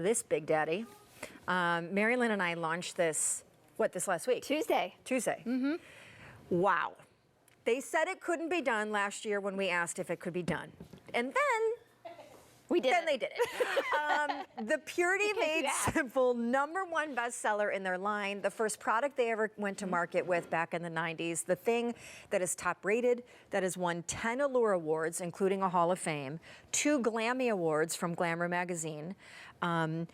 this big daddy. Mary Lynn and I launched this, this last week? Tuesday. Mm-hmm. Wow. They said it couldn't be done last year when we asked if it could be done. And then they did it. The Purity Made Simple #1 bestseller in their line, the first product they ever went to market with back in the 90s, the thing that is top rated, that has won 10 Allure Awards, including a Hall of Fame, 2 Glammy Awards from Glamour magazine, 8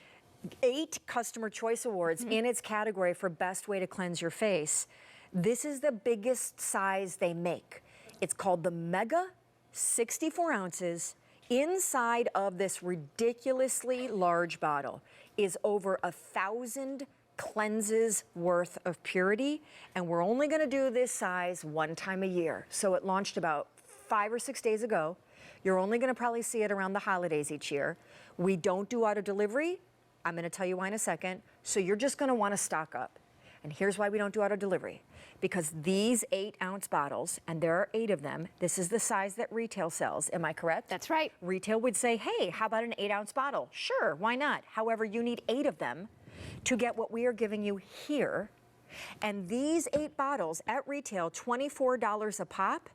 Customer Choice Awards in its category for best way to cleanse your face. This is the biggest size they make. It's called the Mega, 64 ounces. Inside of this ridiculously large bottle is over 1,000 cleanses worth of purity, and we're only gonna do this size one time a year. So it launched about 5 or 6 days ago. You're only gonna probably see it around the holidays each year. We don't do auto delivery. I'm gonna tell you why in a second. So you're just gonna wanna stock up. And here's why we don't do auto delivery. Because these 8-ounce bottles, and there are 8 of them, this is the size that retail sells, am I correct? That's right. Retail would say, hey, how about an 8-ounce bottle? Sure, why not? However, you need 8 of them to get what we are giving you here. And these 8 bottles at retail, $24 a pop,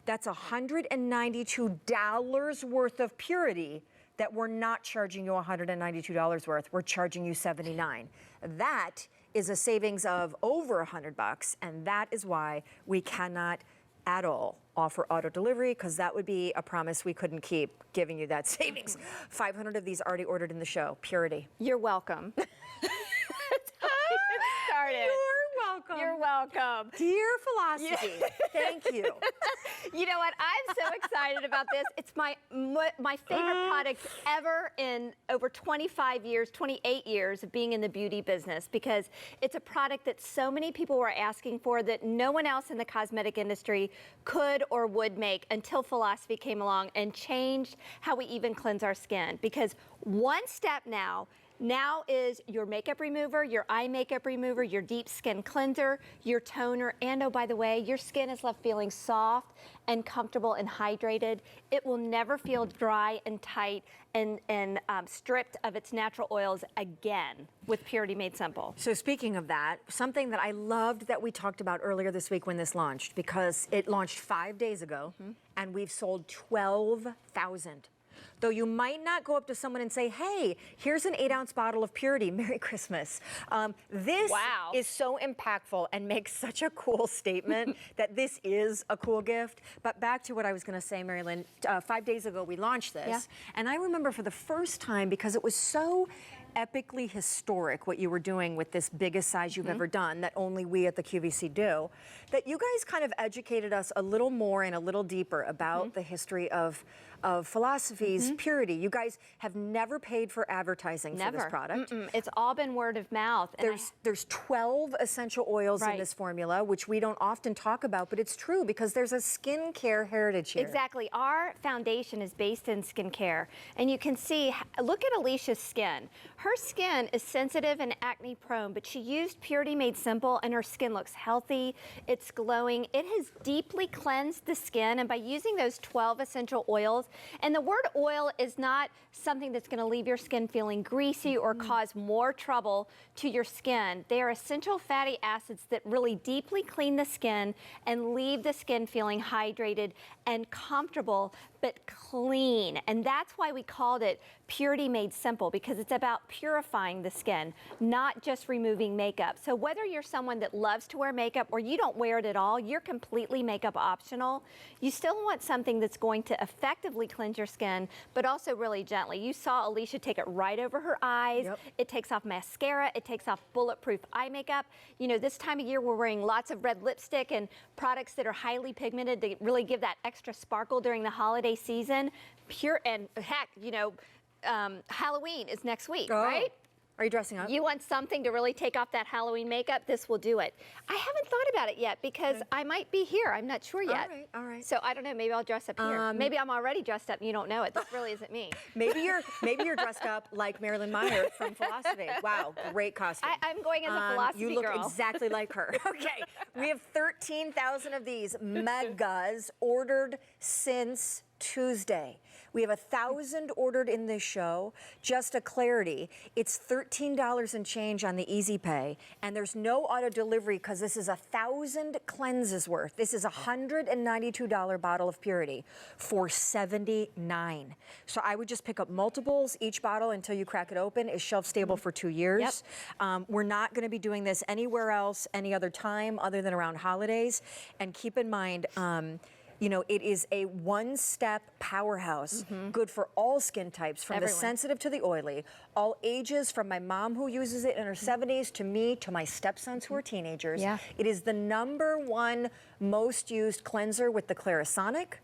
that's $192 worth of purity that we're not charging you $192 worth, we're charging you $79. That is a savings of over $100, and that is why we cannot at all offer auto delivery, because that would be a promise we couldn't keep, giving you that savings. 500 of these already ordered in the show. Purity. You're welcome. You're welcome. You're welcome. Dear Philosophy, thank you. You know what? I'm so excited about this. It's my favorite product ever in over 25 years, 28 years of being in the beauty business, because it's a product that so many people were asking for that no one else in the cosmetic industry could or would make until Philosophy came along and changed how we even cleanse our skin. Because one step now is your makeup remover, your eye makeup remover, your deep skin cleanser, your toner, and oh, by the way, your skin is left feeling soft and comfortable and hydrated. It will never feel dry and tight and stripped of its natural oils again with Purity Made Simple. So speaking of that, something that I loved that we talked about earlier this week when this launched, because it launched 5 days ago, and we've sold 12,000. Though you might not go up to someone and say, hey, here's an 8-ounce bottle of Purity, Merry Christmas. This is so impactful and makes such a cool statement that this is a cool gift. But back to what I was gonna say, Mary Lynn, 5 days ago we launched this. And I remember for the first time, because it was so epically historic what you were doing with this biggest size you've ever done, that only we at the QVC do, that you guys kind of educated us a little more and a little deeper about the history of Philosophy's Purity. You guys have never paid for advertising for this product. It's all been word of mouth. And there's 12 essential oils in this formula, which we don't often talk about, but it's true because there's a skincare heritage here. Exactly. Our foundation is based in skincare, and you can see, look at Alicia's skin. Her skin is sensitive and acne prone, but she used Purity Made Simple and her skin looks healthy, it's glowing. It has deeply cleansed the skin, and by using those 12 essential oils, and the word oil is not something that's gonna leave your skin feeling greasy or cause more trouble to your skin. They are essential fatty acids that really deeply clean the skin and leave the skin feeling hydrated and comfortable, but clean. And that's why we called it Purity Made Simple, because it's about purifying the skin, not just removing makeup. So whether you're someone that loves to wear makeup or you don't wear it at all, you're completely makeup optional, you still want something that's going to effectively cleanse your skin, but also really gently. You saw Alicia take it right over her eyes. It takes off mascara. It takes off bulletproof eye makeup. You know, this time of year, we're wearing lots of red lipstick and products that are highly pigmented to really give that extra sparkle during the holiday season. And heck, you know, Halloween is next week, right? Are you dressing up? You want something to really take off that Halloween makeup? This will do it. I haven't thought about it yet because I might be here. I'm not sure yet. All right. So I don't know. Maybe I'll dress up here. Maybe I'm already dressed up and you don't know it. This really isn't me. Maybe you're dressed up like Marilyn Meyer from Philosophy. Wow, great costume. I'm going as a Philosophy girl. You look girl. exactly like her. Okay, we have 13,000 of these megas ordered since Tuesday. We have 1,000 ordered in this show. Just a clarity, it's $13 and change on the Easy Pay, and there's no auto delivery because this is 1,000 cleanses worth. This is a $192 bottle of Purity for $79. So I would just pick up multiples. Each bottle, until you crack it open, is shelf stable for 2 years. Yep. We're not going to be doing this anywhere else, any other time other than around holidays. And keep in mind, you know, it is a one-step powerhouse, good for all skin types, from the sensitive to the oily, all ages, from my mom who uses it in her 70s to me, to my stepsons who are teenagers. Yeah. It is the #1 most used cleanser with the Clarisonic.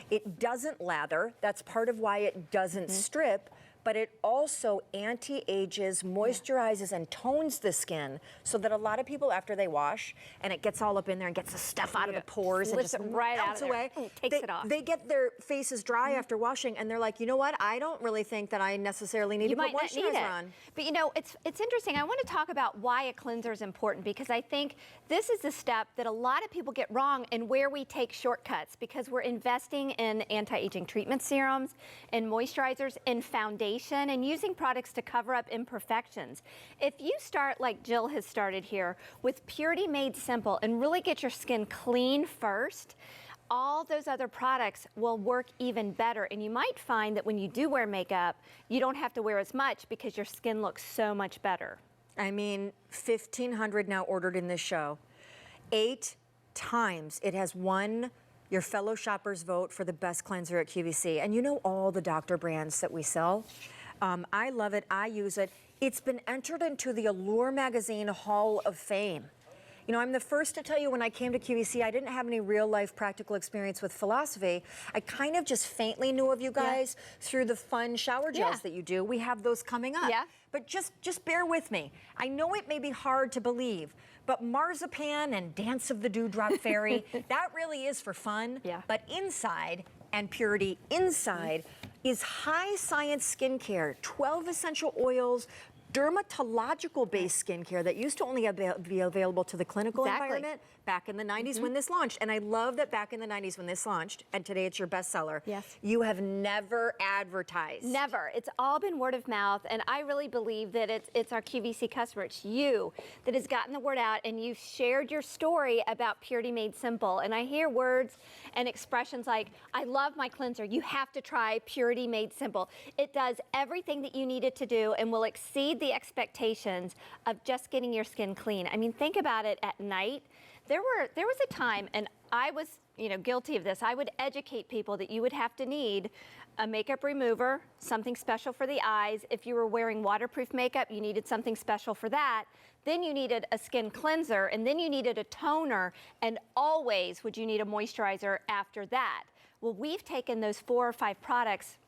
It doesn't lather. That's part of why it doesn't strip. But it also anti-ages, moisturizes, and tones the skin, so that a lot of people, after they wash, and it gets all up in there and gets the stuff out of the pores and Lifts just it right out melts of there. away. Takes it off. They get their faces dry after washing, and they're like, you know what? I don't really think that I necessarily need to put moisturizer on. But you know, it's interesting. I want to talk about why a cleanser is important, because I think this is the step that a lot of people get wrong and where we take shortcuts, because we're investing in anti-aging treatment serums and moisturizers and foundation and using products to cover up imperfections. If you start like Jill has started here with Purity Made Simple and really get your skin clean first, all those other products will work even better. And you might find that when you do wear makeup, you don't have to wear as much because your skin looks so much better. I mean, 1,500 now ordered in this show. 8 times it has won your fellow shoppers' vote for the best cleanser at QVC. And you know all the doctor brands that we sell. I love it. I use it. It's been entered into the Allure Magazine Hall of Fame. You know, I'm the first to tell you, when I came to QVC, I didn't have any real-life practical experience with philosophy. I kind of just faintly knew of you guys through the fun shower gels that you do. We have those coming up. Yeah. But just bear with me. I know it may be hard to believe, but marzipan and Dance of the Dewdrop Fairy, that really is for fun. Yeah. But inside, and Purity inside, is high science skincare, 12 essential oils, dermatological-based skincare that used to only be available to the clinical environment back in the 90s when this launched. And I love that back in the 90s when this launched, and today it's your bestseller, you have never advertised. Never. It's all been word of mouth, and I really believe that it's our QVC customer, it's you, that has gotten the word out, and you've shared your story about Purity Made Simple. And I hear words and expressions like, I love my cleanser, you have to try Purity Made Simple. It does everything that you need it to do and will exceed the expectations of just getting your skin clean. I mean, think about it at night. There was a time, and I was, you know, guilty of this. I would educate people that you would have to need a makeup remover, something special for the eyes. If you were wearing waterproof makeup, you needed something special for that. Then you needed a skin cleanser, and then you needed a toner, and always would you need a moisturizer after that. Well, we've taken those 4 or 5 products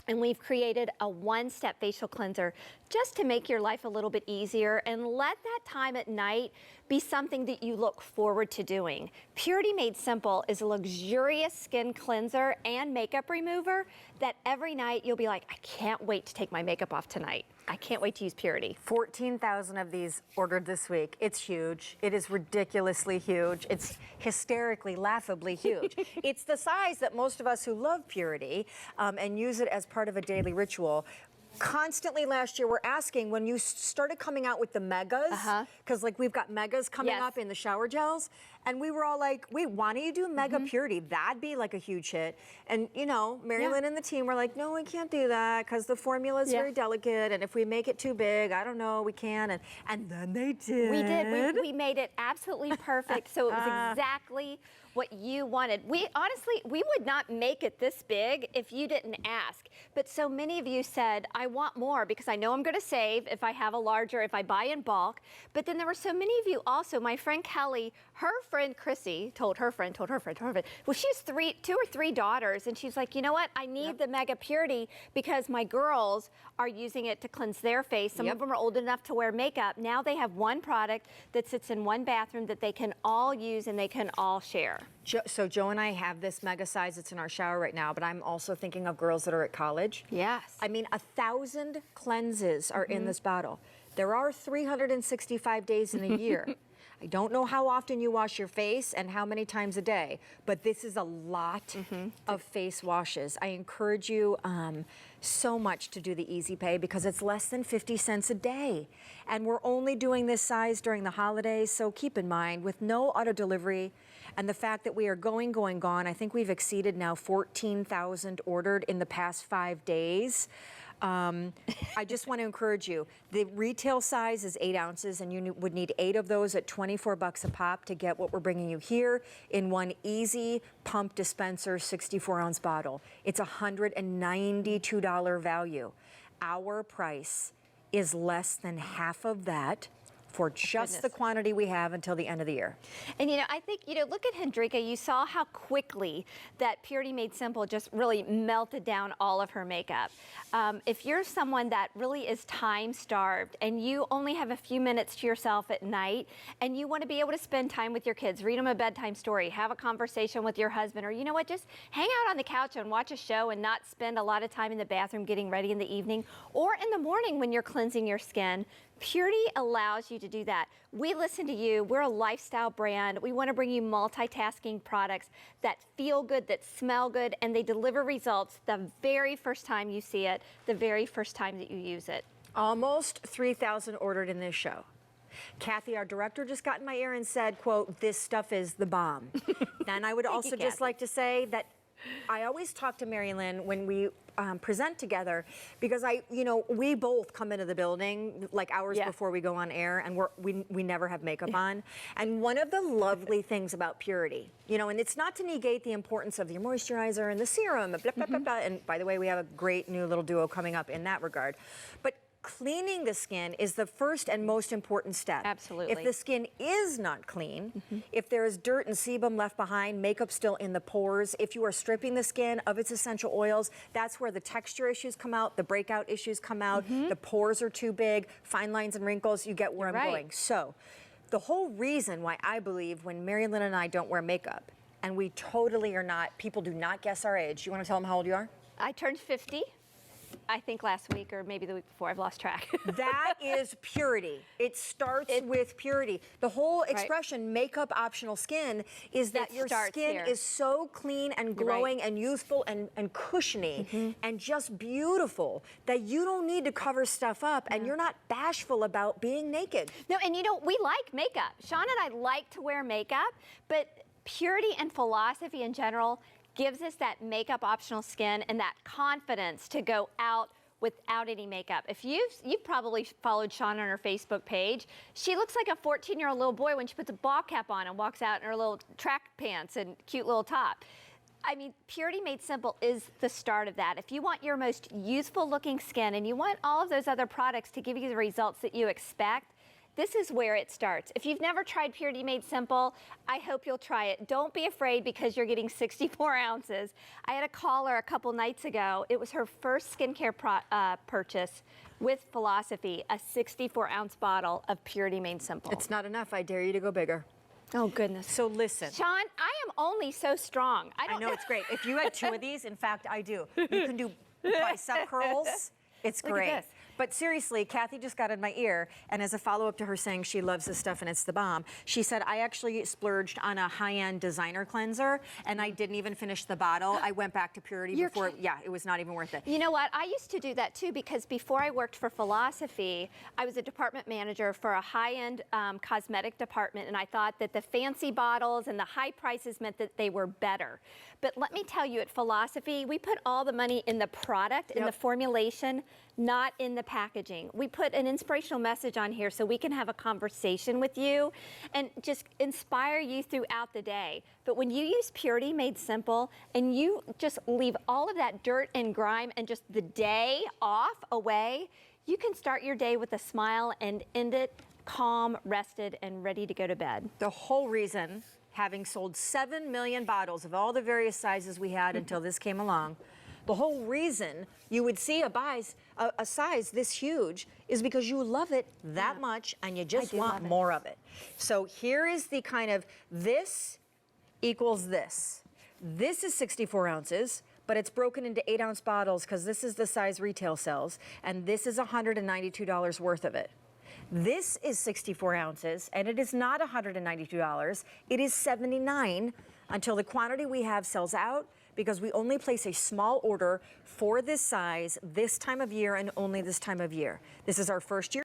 and we've created a one-step facial cleanser just to make your life a little bit easier, and let that time at night be something that you look forward to doing. Purity Made Simple is a luxurious skin cleanser and makeup remover that every night you'll be like, I can't wait to take my makeup off tonight. I can't wait to use Purity. 14,000 of these ordered this week. It's huge. It is ridiculously huge. It's hysterically, laughably huge. It's the size that most of us who love Purity and use it as part of a daily ritual constantly last year were asking, when you started coming out with the megas, because like we've got megas coming up in the shower gels, and we were all like, wait, why don't you do Mega Purity? That'd be like a huge hit. And you know, Mary Lynn and the team were like, no, we can't do that because the formula is very delicate, and if we make it too big, I don't know, we can. And then they did. We did. We made it absolutely perfect. So it was exactly what you wanted. We honestly, we would not make it this big if you didn't ask. But so many of you said, I want more because I know I'm going to save if I have a larger, if I buy in bulk. But then there were so many of you also. My friend Kelly, her friend Chrissy told her friend. Well, she has 2 or 3 daughters, and she's like, you know what? I need the Mega Purity because my girls are using it to cleanse their face. Some of them are old enough to wear makeup. Now they have one product that sits in one bathroom that they can all use and they can all share. So Joe and I have this mega size. It's in our shower right now, but I'm also thinking of girls that are at college. Yes. I mean, 1,000 cleanses are in this bottle. There are 365 days in a year. I don't know how often you wash your face and how many times a day, but this is a lot of face washes. I encourage you so much to do the Easy Pay because it's less than 50 cents a day. And we're only doing this size during the holidays, so keep in mind, with no auto delivery and the fact that we are going, gone, I think we've exceeded now 14,000 ordered in the past 5 days. I just want to encourage you. The retail size is 8 ounces, and you would need 8 of those at $24 a pop to get what we're bringing you here in one easy pump dispenser 64-ounce bottle. It's a $192 value. Our price is less than half of that for just the quantity we have until the end of the year. And I think, look at Hendrika. You saw how quickly that Purity Made Simple just really melted down all of her makeup. If you're someone that really is time starved and you only have a few minutes to yourself at night and you want to be able to spend time with your kids, read them a bedtime story, have a conversation with your husband, or just hang out on the couch and watch a show and not spend a lot of time in the bathroom getting ready in the evening or in the morning when you're cleansing your skin, Purity allows you to do that. We listen to you. We're a lifestyle brand. We want to bring you multitasking products that feel good, that smell good, and they deliver results the very first time you see it, the very first time that you use it. Almost 3,000 ordered in this show. Kathy, our director, just got in my ear and said, quote, "This stuff is the bomb." Then I would also just like to say that I always talk to Mary Lynn when we present together because we both come into the building like hours before we go on air, and we never have makeup on. And one of the lovely things about Purity, and it's not to negate the importance of your moisturizer and the serum, blah, blah, blah, blah. And by the way, we have a great new little duo coming up in that regard. But cleaning the skin is the first and most important step. Absolutely. If the skin is not clean, if there is dirt and sebum left behind, makeup still in the pores, if you are stripping the skin of its essential oils, that's where the texture issues come out, the breakout issues come out, the pores are too big, fine lines and wrinkles, you get where I'm going. So the whole reason why I believe when Mary Lynn and I don't wear makeup, and we totally are not, people do not guess our age. You want to tell them how old you are? I turned 50. I think last week or maybe the week before. I've lost track. That is Purity. It starts with Purity. The whole expression, makeup optional skin, is that your skin is so clean and glowing and youthful and cushiony and just beautiful that you don't need to cover stuff up and you're not bashful about being naked. No, and we like makeup. Sean and I like to wear makeup, but Purity and philosophy in general gives us that makeup optional skin and that confidence to go out without any makeup. If you've probably followed Shauna on her Facebook page, she looks like a 14-year-old little boy when she puts a ball cap on and walks out in her little track pants and cute little top. I mean, Purity Made Simple is the start of that. If you want your most youthful looking skin and you want all of those other products to give you the results that you expect, this is where it starts. If you've never tried Purity Made Simple, I hope you'll try it. Don't be afraid because you're getting 64 ounces. I had a caller a couple nights ago. It was her first skincare purchase with Philosophy, a 64-ounce bottle of Purity Made Simple. It's not enough. I dare you to go bigger. Oh, goodness. So listen. Sean, I am only so strong. I know, it's great. If you had 2 of these, in fact, I do. You can do bicep curls. It's great. Look at this. But seriously, Kathy just got in my ear, and as a follow-up to her saying she loves this stuff and it's the bomb, she said, I actually splurged on a high-end designer cleanser, and I didn't even finish the bottle. I went back to Purity before, it was not even worth it. You know what? I used to do that too, because before I worked for Philosophy, I was a department manager for a high-end cosmetic department, and I thought that the fancy bottles and the high prices meant that they were better. But let me tell you, at Philosophy, we put all the money in the product, in the formulation, not in the packaging. We put an inspirational message on here so we can have a conversation with you and just inspire you throughout the day. But when you use Purity Made Simple and you just leave all of that dirt and grime and just the day off away, you can start your day with a smile and end it calm, rested, and ready to go to bed. The whole reason, having sold 7 million bottles of all the various sizes we had until this came along, the whole reason you would see a size this huge is because you love it that much and you just want more of it. So here is the kind of this equals this. This is 64 ounces, but it's broken into 8-ounce bottles because this is the size retail sells, and this is $192 worth of it. This is 64 ounces, and it is not $192. It is $79 until the quantity we have sells out, because we only place a small order for this size this time of year and only this time of year. This is our first year.